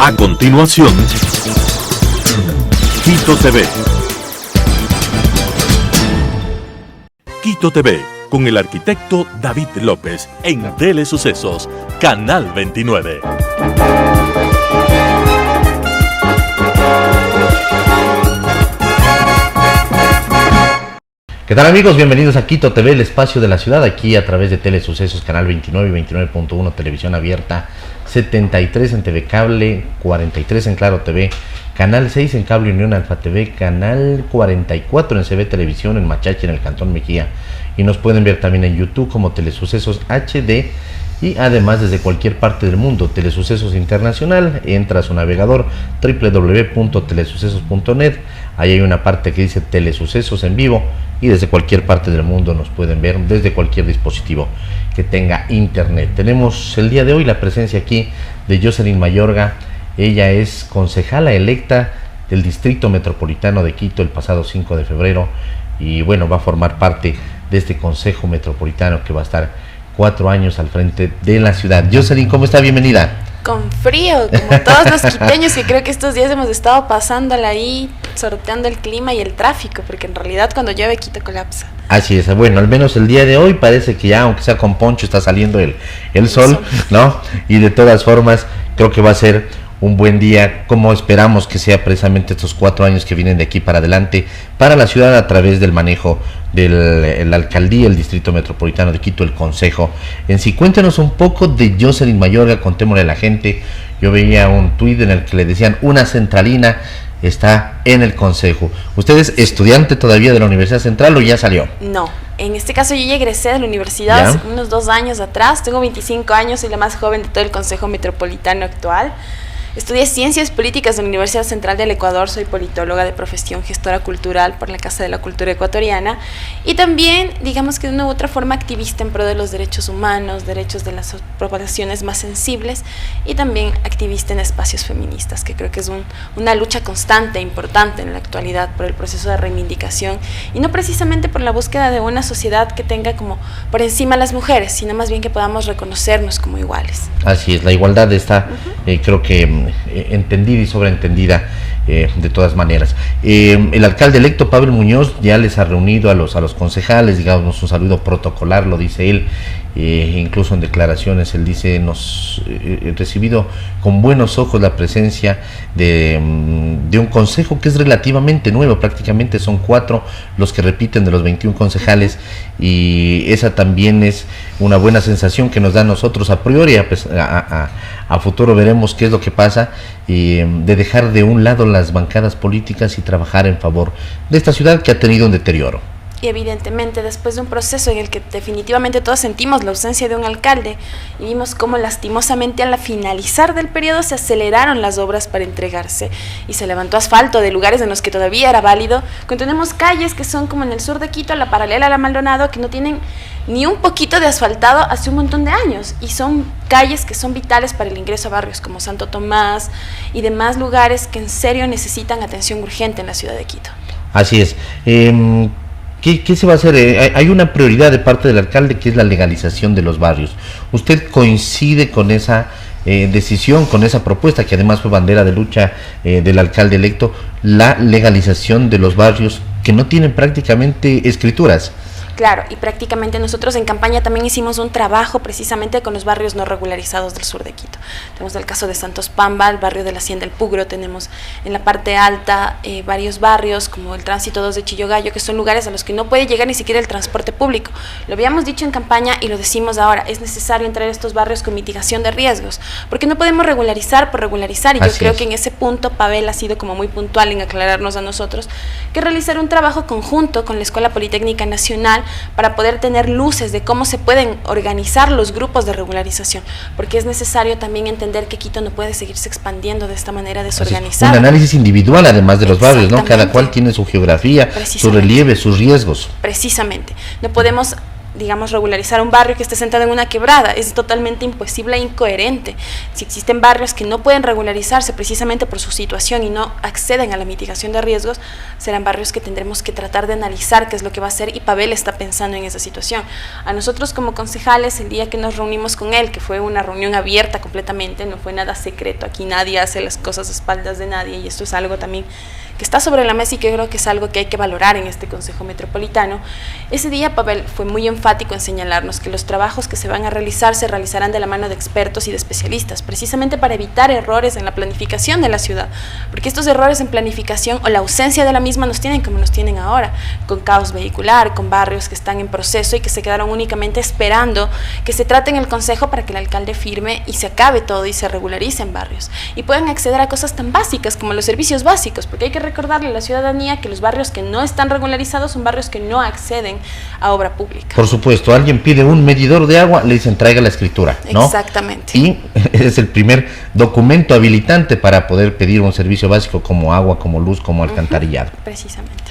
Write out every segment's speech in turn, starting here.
A continuación, Quito TV. Quito TV, con el arquitecto David López, en Telesucesos, Canal 29. ¿Qué tal, amigos? Bienvenidos a Quito TV, el espacio de la ciudad, aquí a través de Telesucesos, Canal 29 y 29.1, televisión abierta, 73 en TV Cable, 43 en Claro TV, Canal 6 en Cable Unión Alfa TV, Canal 44 en CB Televisión, en Machachi, en el Cantón Mejía, y nos pueden ver también en YouTube como Telesucesos HD, y además desde cualquier parte del mundo. Telesucesos Internacional, entra a su navegador www.telesucesos.net, ahí hay una parte que dice Telesucesos en vivo, y desde cualquier parte del mundo nos pueden ver, desde cualquier dispositivo que tenga internet. Tenemos el día de hoy la presencia aquí de Jocelyn Mayorga. Ella es concejala electa del Distrito Metropolitano de Quito el pasado 5 de febrero, y bueno, va a formar parte de este Consejo Metropolitano que va a estar 4 años al frente de la ciudad. Jocelyn, ¿cómo está? Bienvenida. Con frío, como todos los quiteños, que creo que estos días hemos estado pasándola ahí, sorteando el clima y el tráfico, porque en realidad cuando llueve Quito colapsa. Así es, bueno, al menos el día de hoy parece que ya, aunque sea con poncho, está saliendo el sol, ¿no? Y de todas formas, creo que va a ser un buen día, como esperamos que sea precisamente estos 4 años que vienen de aquí para adelante, para la ciudad a través del manejo de la alcaldía, el Distrito Metropolitano de Quito, el Consejo. En sí, cuéntanos un poco de Jocelyn Mayorga, contémosle a la gente. Yo veía un tuit en el que le decían, una centralina está en el Consejo. ¿Usted es estudiante todavía de la Universidad Central o ya salió? No, en este caso yo ya egresé de la universidad hace unos 2 años atrás, tengo 25 años, soy la más joven de todo el Consejo Metropolitano actual. Estudié Ciencias Políticas en la Universidad Central del Ecuador, soy politóloga de profesión, gestora cultural por la Casa de la Cultura Ecuatoriana, y también, digamos que de una u otra forma, activista en pro de los derechos humanos, derechos de las poblaciones más sensibles, y también activista en espacios feministas, que creo que es una lucha constante e importante en la actualidad por el proceso de reivindicación, y no precisamente por la búsqueda de una sociedad que tenga como por encima a las mujeres, sino más bien que podamos reconocernos como iguales. Así es, la igualdad está, creo que entendida y sobreentendida de todas maneras. El alcalde electo Pavel Muñoz ya les ha reunido a los concejales, digamos un saludo protocolar, lo dice él, incluso en declaraciones él dice, he recibido con buenos ojos la presencia de un consejo que es relativamente nuevo, prácticamente son 4 los que repiten de los 21 concejales, y esa también es una buena sensación que nos da a nosotros a priori. A futuro veremos qué es lo que pasa, de dejar de un lado las bancadas políticas y trabajar en favor de esta ciudad que ha tenido un deterioro. Y evidentemente después de un proceso en el que definitivamente todos sentimos la ausencia de un alcalde y vimos cómo lastimosamente al finalizar del periodo se aceleraron las obras para entregarse y se levantó asfalto de lugares en los que todavía era válido, cuando tenemos calles que son como en el sur de Quito, la paralela a la Maldonado, que no tienen ni un poquito de asfaltado hace un montón de años, y son calles que son vitales para el ingreso a barrios como Santo Tomás y demás lugares que en serio necesitan atención urgente en la ciudad de Quito. Así es. ¿Qué se va a hacer? Hay una prioridad de parte del alcalde que es la legalización de los barrios. ¿Usted coincide con esa decisión, con esa propuesta, que además fue bandera de lucha del alcalde electo, la legalización de los barrios que no tienen prácticamente escrituras? Claro, y prácticamente nosotros en campaña también hicimos un trabajo precisamente con los barrios no regularizados del sur de Quito. Tenemos el caso de Santos Pamba, el barrio de la Hacienda El Pugro, tenemos en la parte alta varios barrios como el Tránsito 2 de Chillogallo, que son lugares a los que no puede llegar ni siquiera el transporte público. Lo habíamos dicho en campaña y lo decimos ahora, es necesario entrar a estos barrios con mitigación de riesgos, porque no podemos regularizar por regularizar, y yo creo que en ese punto Pavel ha sido como muy puntual en aclararnos a nosotros que realizar un trabajo conjunto con la Escuela Politécnica Nacional para poder tener luces de cómo se pueden organizar los grupos de regularización, porque es necesario también entender que Quito no puede seguirse expandiendo de esta manera desorganizada. Un análisis individual además de los barrios, ¿no? Cada cual tiene su geografía, su relieve, sus riesgos. Precisamente, no podemos digamos, regularizar un barrio que esté sentado en una quebrada. Es totalmente imposible e incoherente. Si existen barrios que no pueden regularizarse precisamente por su situación y no acceden a la mitigación de riesgos, serán barrios que tendremos que tratar de analizar qué es lo que va a hacer, y Pavel está pensando en esa situación. A nosotros como concejales, el día que nos reunimos con él, que fue una reunión abierta completamente, no fue nada secreto, aquí nadie hace las cosas a espaldas de nadie, y esto es algo también que está sobre la mesa y que creo que es algo que hay que valorar en este Consejo Metropolitano. Ese día Pavel fue muy enfático en señalarnos que los trabajos que se van a realizar se realizarán de la mano de expertos y de especialistas, precisamente para evitar errores en la planificación de la ciudad, porque estos errores en planificación o la ausencia de la misma nos tienen como nos tienen ahora, con caos vehicular, con barrios que están en proceso y que se quedaron únicamente esperando que se trate en el Consejo para que el alcalde firme y se acabe todo y se regularicen barrios y puedan acceder a cosas tan básicas como los servicios básicos, porque hay que recordarle a la ciudadanía que los barrios que no están regularizados son barrios que no acceden a obra pública. Por supuesto, alguien pide un medidor de agua, le dicen traiga la escritura, ¿no? Exactamente. Y es el primer documento habilitante para poder pedir un servicio básico como agua, como luz, como alcantarillado. Precisamente.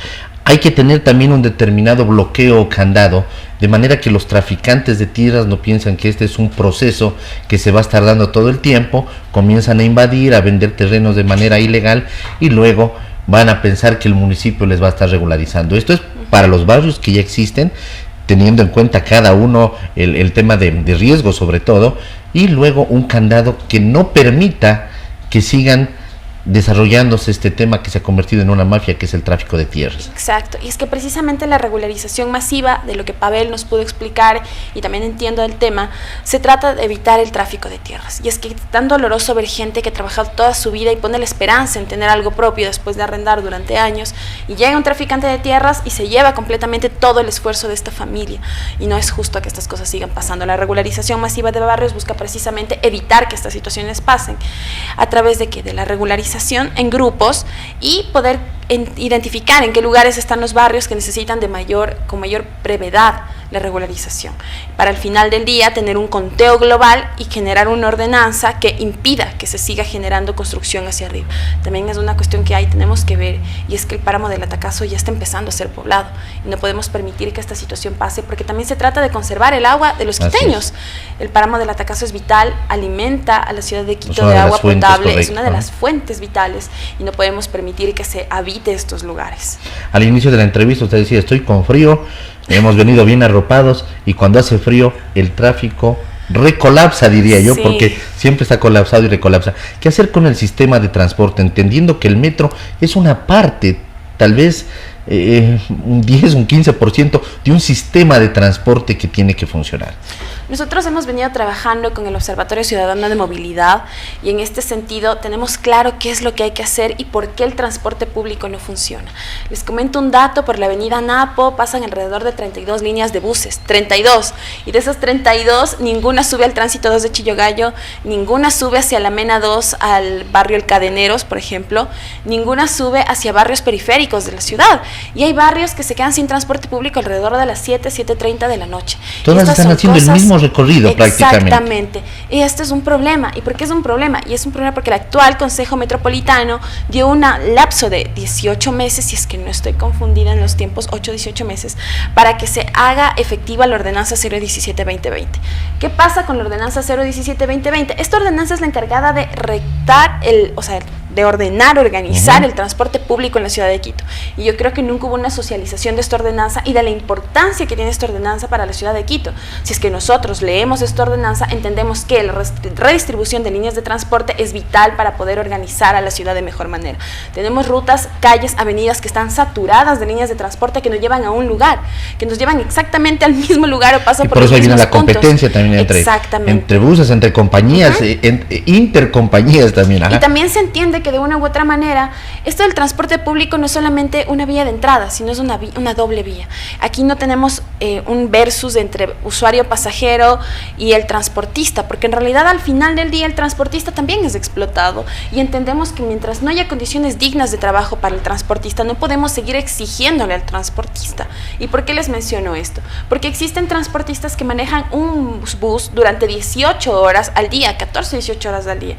Hay que tener también un determinado bloqueo o candado, de manera que los traficantes de tierras no piensan que este es un proceso que se va a estar dando todo el tiempo, comienzan a invadir, a vender terrenos de manera ilegal y luego van a pensar que el municipio les va a estar regularizando. Esto es para los barrios que ya existen, teniendo en cuenta cada uno el tema de riesgo sobre todo, y luego un candado que no permita que sigan desarrollándose este tema que se ha convertido en una mafia, que es el tráfico de tierras. Exacto, y es que precisamente la regularización masiva, de lo que Pavel nos pudo explicar y también entiendo el tema, se trata de evitar el tráfico de tierras. Y es que es tan doloroso ver gente que ha trabajado toda su vida y pone la esperanza en tener algo propio después de arrendar durante años, y llega un traficante de tierras y se lleva completamente todo el esfuerzo de esta familia, y no es justo que estas cosas sigan pasando. La regularización masiva de barrios busca precisamente evitar que estas situaciones pasen, a través de que de la regularización en grupos y poder identificar en qué lugares están los barrios que necesitan con mayor brevedad la regularización. Para el final del día tener un conteo global y generar una ordenanza que impida que se siga generando construcción hacia arriba. También es una cuestión que tenemos que ver, y es que el páramo del Atacazo ya está empezando a ser poblado y no podemos permitir que esta situación pase, porque también se trata de conservar el agua de los quiteños. El páramo del Atacazo es vital, alimenta a la ciudad de Quito de agua potable, es una de las fuentes vitales y no podemos permitir que se habite estos lugares. Al inicio de la entrevista usted decía, estoy con frío, hemos venido bien arropados y cuando hace frío el tráfico recolapsa, diría yo, sí, porque siempre está colapsado y recolapsa. ¿Qué hacer con el sistema de transporte? Entendiendo que el metro es una parte, tal vez un 10, un 15% de un sistema de transporte que tiene que funcionar. Nosotros hemos venido trabajando con el Observatorio Ciudadano de Movilidad y en este sentido tenemos claro qué es lo que hay que hacer y por qué el transporte público no funciona. Les comento un dato: por la avenida Napo pasan alrededor de 32 líneas de buses, 32, y de esas 32 ninguna sube al tránsito 2 de Chillogallo, ninguna sube hacia la Mena 2 al barrio El Cadeneros, por ejemplo, ninguna sube hacia barrios periféricos de la ciudad, y hay barrios que se quedan sin transporte público alrededor de las 7:30 de la noche. Todas están haciendo el mismo recorrido prácticamente. Exactamente, y esto es un problema. ¿Y por qué es un problema? Y es un problema porque el actual Consejo Metropolitano dio un lapso de 18 meses, si es que no estoy confundida en los tiempos, 8-18 meses, para que se haga efectiva la ordenanza 017-2020. ¿Qué pasa con la ordenanza 017-2020? Esta ordenanza es la encargada de rectar de ordenar, organizar el transporte público en la ciudad de Quito. Y yo creo que nunca hubo una socialización de esta ordenanza y de la importancia que tiene esta ordenanza para la ciudad de Quito. Si es que nosotros leemos esta ordenanza, entendemos que la redistribución de líneas de transporte es vital para poder organizar a la ciudad de mejor manera. Tenemos rutas, calles, avenidas que están saturadas de líneas de transporte que nos llevan a un lugar, que nos llevan exactamente al mismo lugar o pasan por los mismos puntos. Por eso ahí viene la competencia también entre buses, entre compañías, intercompañías también. Y también se entiende que de una u otra manera esto del transporte público no es solamente una vía de entrada, sino es una doble vía. Aquí no tenemos un versus entre usuario pasajero y el transportista, porque en realidad al final del día el transportista también es explotado, y entendemos que mientras no haya condiciones dignas de trabajo para el transportista, no podemos seguir exigiéndole al transportista. ¿Y por qué les menciono esto? Porque existen transportistas que manejan un bus durante 18 horas al día, 14-18 horas al día.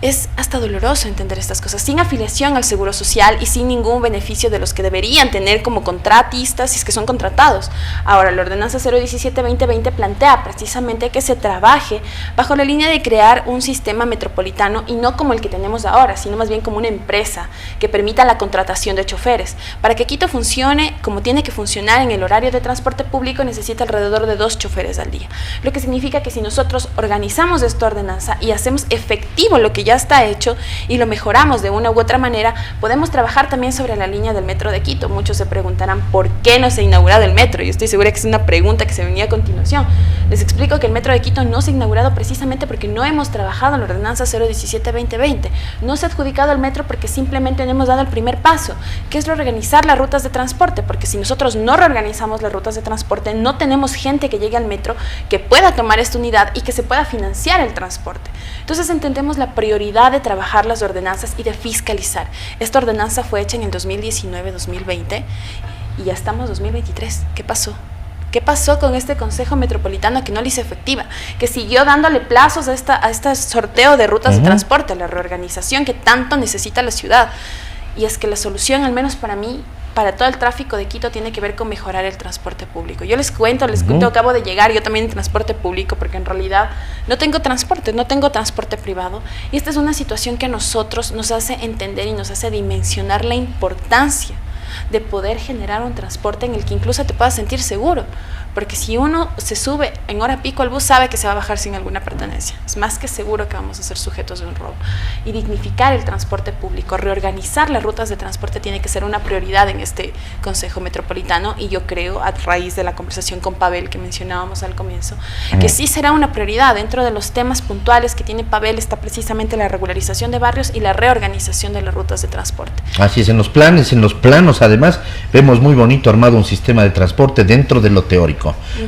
es hasta doloroso entender estas cosas, sin afiliación al Seguro Social y sin ningún beneficio de los que deberían tener como contratistas, si es que son contratados. Ahora, la Ordenanza 017-2020 plantea precisamente que se trabaje bajo la línea de crear un sistema metropolitano y no como el que tenemos ahora, sino más bien como una empresa que permita la contratación de choferes. Para que Quito funcione como tiene que funcionar en el horario de transporte público, necesita alrededor de 2 choferes al día, lo que significa que si nosotros organizamos esta ordenanza y hacemos efectivo lo que ya está hecho y lo mejoramos de una u otra manera, podemos trabajar también sobre la línea del metro de Quito. Muchos se preguntarán por qué no se ha inaugurado el metro, y estoy segura que es una pregunta que se venía a continuación. Les explico que el metro de Quito no se ha inaugurado precisamente porque no hemos trabajado en la Ordenanza 017-2020, no se ha adjudicado el metro porque simplemente no hemos dado el primer paso, que es reorganizar las rutas de transporte, porque si nosotros no reorganizamos las rutas de transporte, no tenemos gente que llegue al metro, que pueda tomar esta unidad y que se pueda financiar el transporte. Entonces entendemos la prioridad de trabajar las ordenanzas y de fiscalizar. Esta ordenanza fue hecha en el 2019-2020 y ya estamos en 2023. ¿Qué pasó? ¿Qué pasó con este Consejo Metropolitano que no le hizo efectiva? Que siguió dándole plazos a este sorteo de rutas de transporte, a la reorganización que tanto necesita la ciudad. Y es que la solución, al menos para mí, para todo el tráfico de Quito, tiene que ver con mejorar el transporte público. Yo les cuento, acabo de llegar yo también en transporte público, porque en realidad no tengo transporte privado, y esta es una situación que a nosotros nos hace entender y nos hace dimensionar la importancia de poder generar un transporte en el que incluso te puedas sentir seguro, porque si uno se sube en hora pico al bus, sabe que se va a bajar sin alguna pertenencia. Es más que seguro que vamos a ser sujetos de un robo. Y dignificar el transporte público, reorganizar las rutas de transporte tiene que ser una prioridad en este Consejo Metropolitano, y yo creo, a raíz de la conversación con Pavel que mencionábamos al comienzo, que sí será una prioridad. Dentro de los temas puntuales que tiene Pavel está precisamente la regularización de barrios y la reorganización de las rutas de transporte. Así es, en los planos además vemos muy bonito armado un sistema de transporte dentro de lo teórico.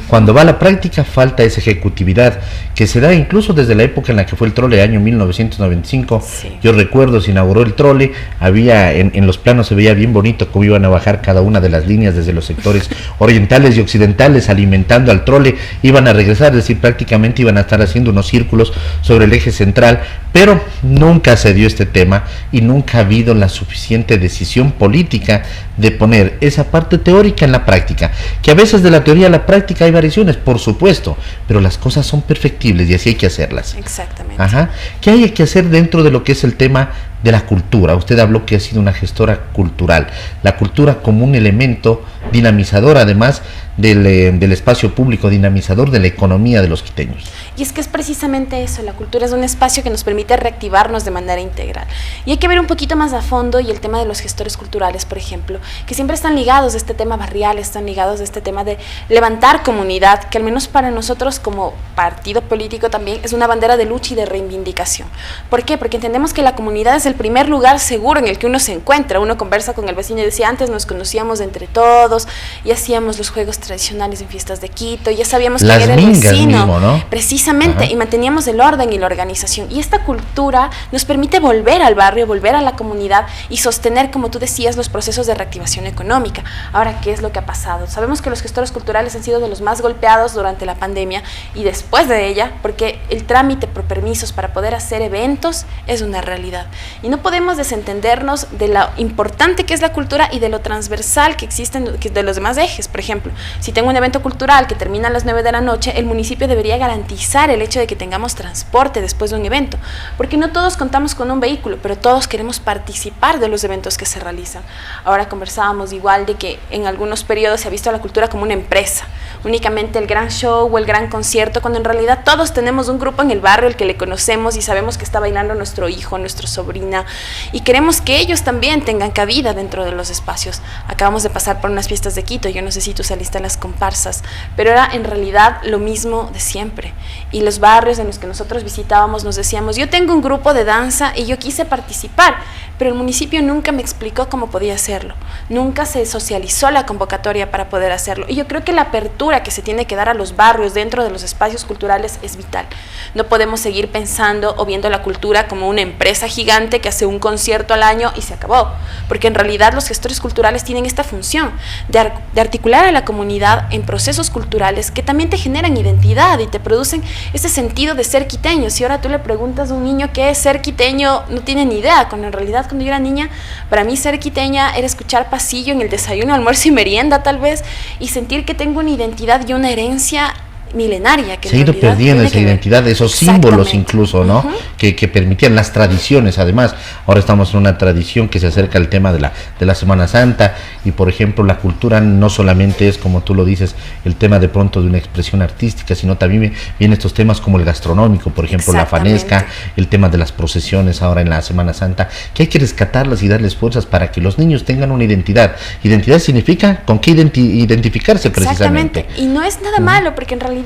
Cuando va a la práctica falta esa ejecutividad que se da incluso desde la época en la que fue el trole, año 1995. Sí. Yo recuerdo, se inauguró el trole, había en los planos se veía bien bonito cómo iban a bajar cada una de las líneas desde los sectores orientales y occidentales alimentando al trole, iban a regresar, es decir, prácticamente iban a estar haciendo unos círculos sobre el eje central, pero nunca se dio este tema y nunca ha habido la suficiente decisión política de poner esa parte teórica en la práctica, que a veces de la teoría a la práctica hay variaciones, por supuesto, pero las cosas son perfectibles y así hay que hacerlas. Exactamente. Ajá. ¿Qué hay que hacer dentro de lo que es el tema de la cultura? Usted habló que ha sido una gestora cultural, la cultura como un elemento dinamizador además del espacio público, dinamizador de la economía de los quiteños. Y es que es precisamente eso, la cultura es un espacio que nos permite reactivarnos de manera integral. Y hay que ver un poquito más a fondo, y el tema de los gestores culturales, por ejemplo, que siempre están ligados a este tema barrial, están ligados a este tema de levantar comunidad, que al menos para nosotros como partido político también es una bandera de lucha y de reivindicación. ¿Por qué? Porque entendemos que la comunidad es el primer lugar seguro en el que uno se encuentra. Uno conversa con el vecino y decía, antes nos conocíamos entre todos y hacíamos los juegos tradicionales en fiestas de Quito, ya sabíamos quién era el vecino, mismo, ¿no? Precisamente. Ajá. Y manteníamos el orden y la organización, y esta cultura nos permite volver al barrio, volver a la comunidad y sostener, como tú decías, los procesos de reactivación económica. Ahora, ¿qué es lo que ha pasado? Sabemos que los gestores culturales han sido de los más golpeados durante la pandemia y después de ella, porque el trámite por permisos para poder hacer eventos es una realidad, y no podemos desentendernos de lo importante que es la cultura y de lo transversal que existen de los demás ejes. Por ejemplo, si tengo un evento cultural que termina a las 9 de la noche, el municipio debería garantizar el hecho de que tengamos transporte después de un evento, porque no todos contamos con un vehículo, pero todos queremos participar de los eventos que se realizan. Ahora conversábamos igual de que en algunos periodos se ha visto a la cultura como una empresa, únicamente el gran show o el gran concierto, cuando en realidad todos tenemos un grupo en el barrio al que le conocemos y sabemos que está bailando nuestro hijo, nuestra sobrina, y queremos que ellos también tengan cabida dentro de los espacios. Acabamos de pasar por unas fiestas de Quito, yo no sé si tú saliste a las comparsas, pero era en realidad lo mismo de siempre, y los barrios en los que nosotros visitábamos nos decíamos, yo tengo un grupo de danza y yo quise participar, pero el municipio nunca me explicó cómo podía hacerlo, nunca se socializó la convocatoria para poder hacerlo, y yo creo que la apertura que se tiene que dar a los barrios dentro de los espacios culturales es vital. No podemos seguir pensando o viendo la cultura como una empresa gigante que hace un concierto al año y se acabó, porque en realidad los gestores culturales tienen esta función de articular a la comunidad en procesos culturales que también te generan identidad y te producen ese sentido de ser quiteño. Si ahora tú le preguntas a un niño qué es ser quiteño, no tiene ni idea, cuando en realidad cuando yo era niña, para mí ser quiteña era escuchar pasillo en el desayuno, almuerzo y merienda tal vez, y sentir que tengo una identidad y una herencia milenaria. Que se ha ido perdiendo esa identidad, esos símbolos incluso, ¿no? Que permitían las tradiciones. Además, ahora estamos en una tradición que se acerca al tema de la Semana Santa, y por ejemplo la cultura no solamente es, como tú lo dices, el tema de pronto de una expresión artística, sino también vienen estos temas como el gastronómico, por ejemplo la fanesca, el tema de las procesiones ahora en la Semana Santa, que hay que rescatarlas y darles fuerzas para que los niños tengan una identidad. Identidad significa con qué identificarse precisamente. Exactamente, y no es nada malo, porque en realidad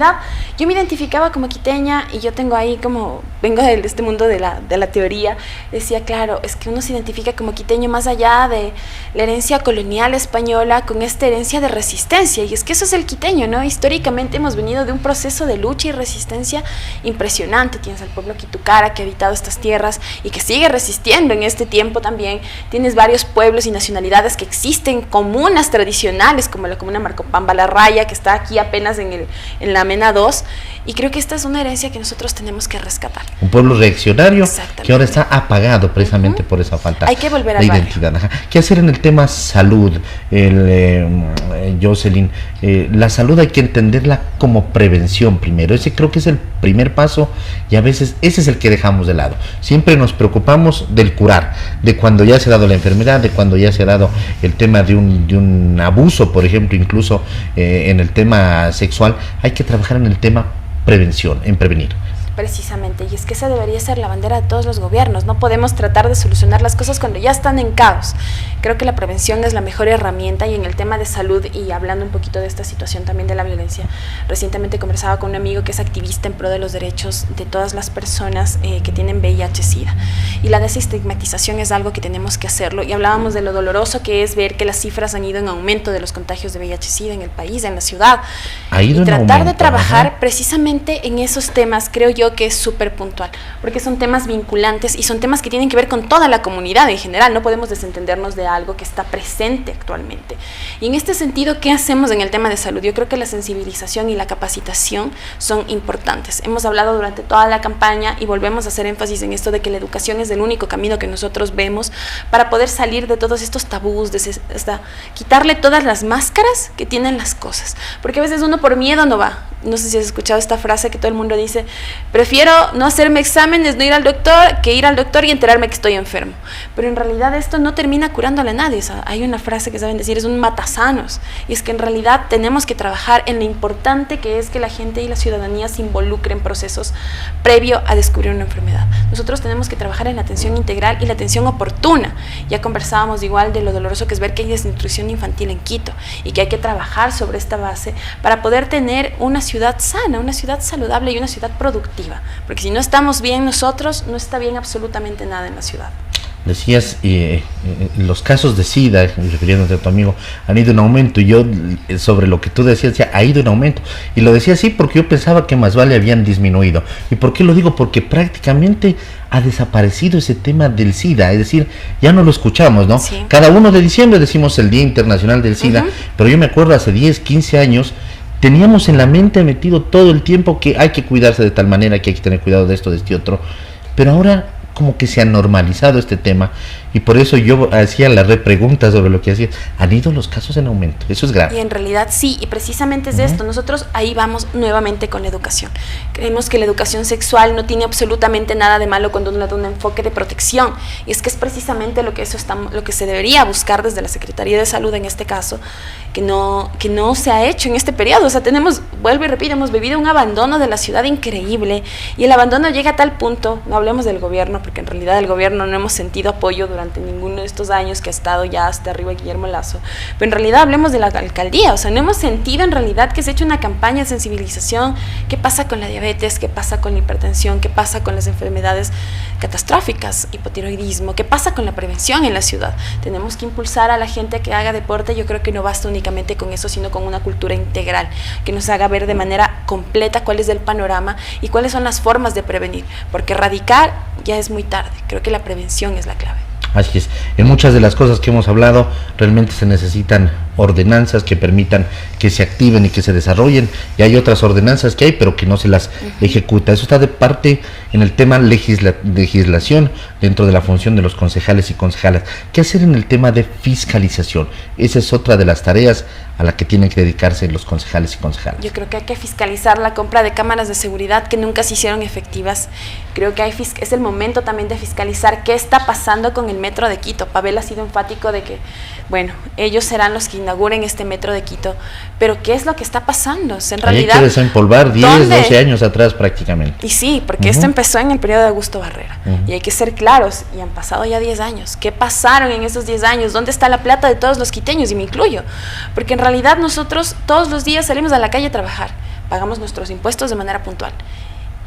yo me identificaba como quiteña, y yo tengo ahí como, vengo de este mundo de la teoría, decía, claro, es que uno se identifica como quiteño más allá de la herencia colonial española, con esta herencia de resistencia, y es que eso es el quiteño, ¿no? Históricamente hemos venido de un proceso de lucha y resistencia impresionante. Tienes al pueblo Quitucara que ha habitado estas tierras y que sigue resistiendo en este tiempo también. Tienes varios pueblos y nacionalidades que existen, comunas tradicionales como la comuna Marcopamba La Raya, que está aquí apenas en la Mena 2, y creo que esta es una herencia que nosotros tenemos que rescatar. Un pueblo reaccionario que ahora está apagado precisamente por esa falta hay que volver de identidad. ¿Qué hacer en el tema salud, Jocelyn? La salud hay que entenderla como prevención primero. Ese creo que es el primer paso, y a veces ese es el que dejamos de lado. Siempre nos preocupamos del curar, de cuando ya se ha dado la enfermedad, de cuando ya se ha dado el tema de un abuso, por ejemplo, incluso en el tema sexual. Hay que trabajar en el tema prevención, en prevenir. Precisamente, y es que esa debería ser la bandera de todos los gobiernos. No podemos tratar de solucionar las cosas cuando ya están en caos. Creo que la prevención es la mejor herramienta, y en el tema de salud, y hablando un poquito de esta situación también de la violencia, recientemente conversaba con un amigo que es activista en pro de los derechos de todas las personas que tienen VIH-Sida, y la desestigmatización es algo que tenemos que hacerlo, y hablábamos de lo doloroso que es ver que las cifras han ido en aumento de los contagios de VIH-Sida en el país, en la ciudad, y tratar de trabajar precisamente en esos temas. Creo yo que es súper puntual, porque son temas vinculantes y son temas que tienen que ver con toda la comunidad en general. No podemos desentendernos de algo que está presente actualmente. Y en este sentido, ¿qué hacemos en el tema de salud? Yo creo que la sensibilización y la capacitación son importantes. Hemos hablado durante toda la campaña, y volvemos a hacer énfasis en esto de que la educación es el único camino que nosotros vemos para poder salir de todos estos tabús, quitarle todas las máscaras que tienen las cosas, porque a veces uno por miedo no va. No sé si has escuchado esta frase que todo el mundo dice: prefiero no hacerme exámenes, no ir al doctor, que ir al doctor y enterarme que estoy enfermo. Pero en realidad esto no termina curándole a nadie. O sea, hay una frase que saben decir, es un matasanos, y es que en realidad tenemos que trabajar en lo importante que es que la gente y la ciudadanía se involucren en procesos previo a descubrir una enfermedad. Nosotros tenemos que trabajar en la atención integral y la atención oportuna. Ya conversábamos igual de lo doloroso que es ver que hay desnutrición infantil en Quito, y que hay que trabajar sobre esta base para poder tener una ciudad sana, una ciudad saludable y una ciudad productiva, porque si no estamos bien nosotros, no está bien absolutamente nada en la ciudad. Decías, los casos de SIDA, refiriéndote a tu amigo, han ido en aumento, y yo sobre lo que tú decías, ya ha ido en aumento, y lo decía así porque yo pensaba que más vale habían disminuido. ¿Y por qué lo digo? Porque prácticamente ha desaparecido ese tema del SIDA, es decir, ya no lo escuchamos, ¿no? Sí. Cada 1 de diciembre decimos el Día Internacional del SIDA, pero yo me acuerdo hace 10, 15 años, teníamos en la mente metido todo el tiempo que hay que cuidarse de tal manera, que hay que tener cuidado de esto, de este otro, pero ahora como que se ha normalizado este tema, y por eso yo hacía la repregunta sobre lo que hacía. Han ido los casos en aumento, eso es grave. Y en realidad sí, y precisamente es de esto. Nosotros ahí vamos nuevamente con la educación. Creemos que la educación sexual no tiene absolutamente nada de malo cuando uno le da un enfoque de protección, y es que es precisamente lo que se debería buscar desde la Secretaría de Salud en este caso, que no se ha hecho en este periodo. O sea, vuelvo y repito, hemos vivido un abandono de la ciudad increíble, y el abandono llega a tal punto, no hablemos del gobierno, porque en realidad el gobierno no hemos sentido apoyo durante ninguno de estos años que ha estado ya hasta arriba Guillermo Lasso, pero en realidad hablemos de la alcaldía, o sea, no hemos sentido en realidad que se ha hecho una campaña de sensibilización. ¿Qué pasa con la diabetes? ¿Qué pasa con la hipertensión? ¿Qué pasa con las enfermedades catastróficas? Hipotiroidismo. ¿Qué pasa con la prevención en la ciudad? Tenemos que impulsar a la gente que haga deporte. Yo creo que no basta únicamente con eso, sino con una cultura integral que nos haga ver de manera completa cuál es el panorama y cuáles son las formas de prevenir, porque erradicar ya es muy tarde. Creo que la prevención es la clave. Así es, en muchas de las cosas que hemos hablado realmente se necesitan ordenanzas que permitan que se activen y que se desarrollen, y hay otras ordenanzas que hay pero que no se las ejecuta. Eso está de parte en el tema legislación dentro de la función de los concejales y concejalas. ¿Qué hacer en el tema de fiscalización? Esa es otra de las tareas a la que tienen que dedicarse los concejales y concejalas. Yo creo que hay que fiscalizar la compra de cámaras de seguridad que nunca se hicieron efectivas. Creo que es el momento también de fiscalizar qué está pasando con el metro de Quito. Pavel ha sido enfático de que, bueno, ellos serán los que inauguren este metro de Quito, pero ¿qué es lo que está pasando? O sea, en realidad, hay que desempolvar 10, 12 años atrás prácticamente. Y sí, porque esto empezó en el periodo de Augusto Barrera, y hay que ser claros, y han pasado ya 10 años. ¿Qué pasaron en esos 10 años? ¿Dónde está la plata de todos los quiteños? Y me incluyo, porque en realidad nosotros todos los días salimos a la calle a trabajar, pagamos nuestros impuestos de manera puntual,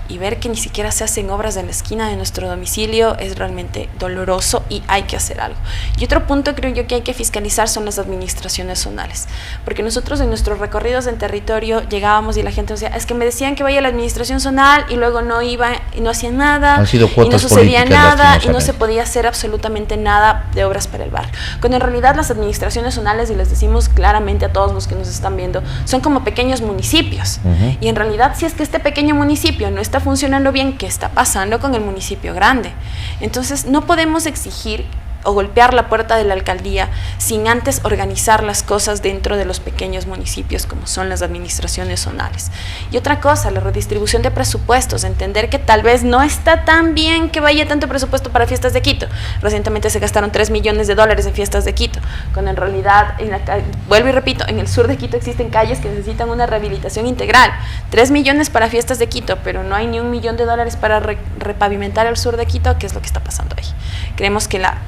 y ver que ni siquiera se hacen obras en la esquina de nuestro domicilio es realmente doloroso y hay que hacer algo. Y otro punto creo yo que hay que fiscalizar son las administraciones zonales, porque nosotros en nuestros recorridos en territorio llegábamos y la gente decía, es que me decían que vaya a la administración zonal y luego no iba y no hacían nada, han sido y no sucedía nada y no se podía podía hacer absolutamente nada de obras para el barrio. Cuando en realidad las administraciones zonales, y les decimos claramente a todos los que nos están viendo, son como pequeños municipios, y en realidad si es que este pequeño municipio no está funcionando bien, ¿qué está pasando con el municipio grande? Entonces no podemos exigir o golpear la puerta de la alcaldía sin antes organizar las cosas dentro de los pequeños municipios como son las administraciones zonales. Y otra cosa, la redistribución de presupuestos, entender que tal vez no está tan bien que vaya tanto presupuesto para Fiestas de Quito. Recientemente se gastaron $3 millones en Fiestas de Quito, cuando en realidad, vuelvo y repito, en el sur de Quito existen calles que necesitan una rehabilitación integral. 3 millones para Fiestas de Quito, pero no hay ni $1 millón para repavimentar el sur de Quito. ¿Qué es lo que está pasando ahí? Creemos que la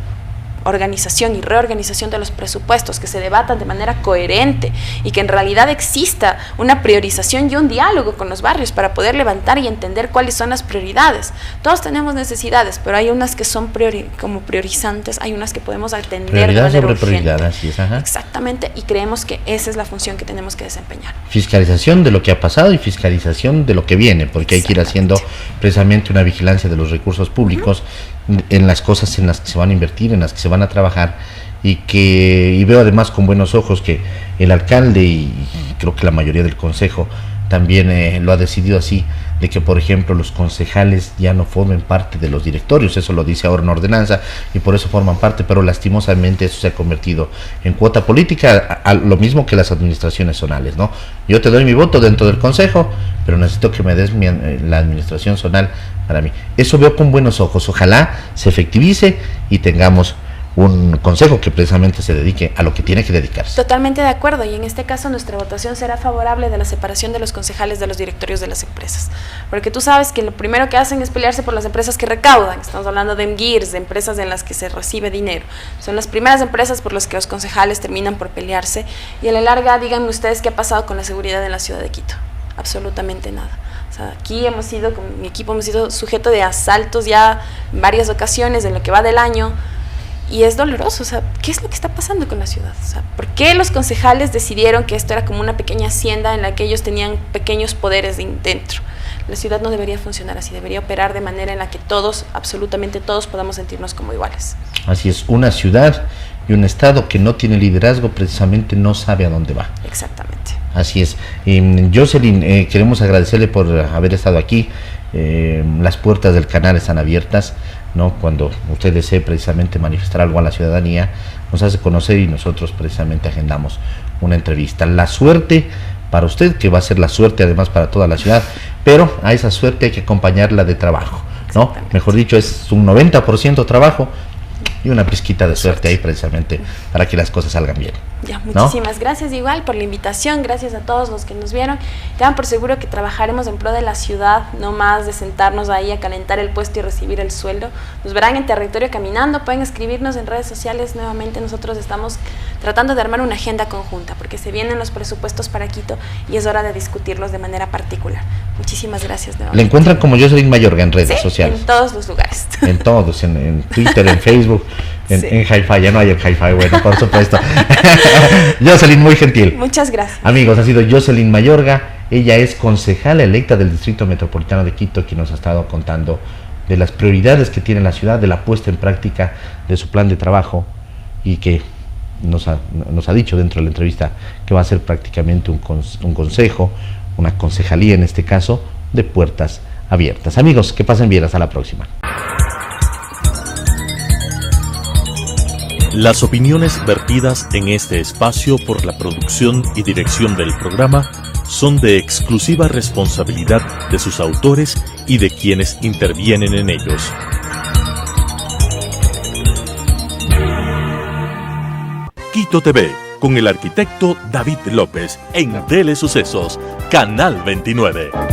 organización y reorganización de los presupuestos, que se debatan de manera coherente y que en realidad exista una priorización y un diálogo con los barrios para poder levantar y entender cuáles son las prioridades. Todos tenemos necesidades, pero hay unas que son como priorizantes, hay unas que podemos atender prioridad de manera sobre urgente. prioridad, así es, ajá. Exactamente, y creemos que esa es la función que tenemos que desempeñar. Fiscalización de lo que ha pasado y fiscalización de lo que viene, porque hay que ir haciendo precisamente una vigilancia de los recursos públicos en las cosas en las que se van a invertir, en las que se van a trabajar, y veo además con buenos ojos que el alcalde y creo que la mayoría del consejo también lo ha decidido así, de que por ejemplo los concejales ya no formen parte de los directorios. Eso lo dice ahora una ordenanza y por eso forman parte, pero lastimosamente eso se ha convertido en cuota política, a lo mismo que las administraciones zonales, ¿no? Yo te doy mi voto dentro del consejo, pero necesito que me des la administración zonal para mí. Eso veo con buenos ojos, ojalá se efectivice y tengamos un consejo que precisamente se dedique a lo que tiene que dedicarse. Totalmente de acuerdo, y en este caso nuestra votación será favorable de la separación de los concejales de los directorios de las empresas, porque tú sabes que lo primero que hacen es pelearse por las empresas que recaudan. Estamos hablando de MGIRS, de empresas en las que se recibe dinero, son las primeras empresas por las que los concejales terminan por pelearse, y a la larga díganme ustedes qué ha pasado con la seguridad en la ciudad de Quito. Absolutamente nada. O sea, aquí con mi equipo hemos sido sujeto de asaltos ya en varias ocasiones en lo que va del año. Y es doloroso, o sea, ¿qué es lo que está pasando con la ciudad? O sea, ¿por qué los concejales decidieron que esto era como una pequeña hacienda en la que ellos tenían pequeños poderes dentro? La ciudad no debería funcionar así, debería operar de manera en la que todos, absolutamente todos, podamos sentirnos como iguales. Así es, una ciudad y un estado que no tiene liderazgo precisamente no sabe a dónde va. Exactamente. Así es. Jocelyn, queremos agradecerle por haber estado aquí. Las puertas del canal están abiertas, ¿no? Cuando usted desee precisamente manifestar algo a la ciudadanía, nos hace conocer y nosotros precisamente agendamos una entrevista. La suerte para usted, que va a ser la suerte además para toda la ciudad, pero a esa suerte hay que acompañarla de trabajo, ¿no? Mejor dicho, es un 90% trabajo y una pizquita de suerte ahí precisamente para que las cosas salgan bien. Ya, muchísimas gracias igual por la invitación, gracias a todos los que nos vieron. Tengan por seguro que trabajaremos en pro de la ciudad, no más de sentarnos ahí a calentar el puesto y recibir el sueldo. Nos verán en territorio caminando, pueden escribirnos en redes sociales. Nuevamente nosotros estamos tratando de armar una agenda conjunta porque se vienen los presupuestos para Quito y es hora de discutirlos de manera particular. Muchísimas gracias nuevamente. Le encuentran como Jocelyn Mayorga en redes sociales. En todos los lugares. En todos, en Twitter, en Facebook, en Hi-Fi, ya no hay el Hi-Fi, bueno, por supuesto. Jocelyn, muy gentil. Muchas gracias. Amigos, ha sido Jocelyn Mayorga, ella es concejala electa del Distrito Metropolitano de Quito, quien nos ha estado contando de las prioridades que tiene la ciudad, de la puesta en práctica de su plan de trabajo y que nos ha dicho dentro de la entrevista que va a ser prácticamente un consejo, una concejalía en este caso, de puertas abiertas. Amigos, que pasen bien, hasta la próxima. Las opiniones vertidas en este espacio por la producción y dirección del programa son de exclusiva responsabilidad de sus autores y de quienes intervienen en ellos. Quito TV, con el arquitecto David López, en Telesucesos, Canal 29.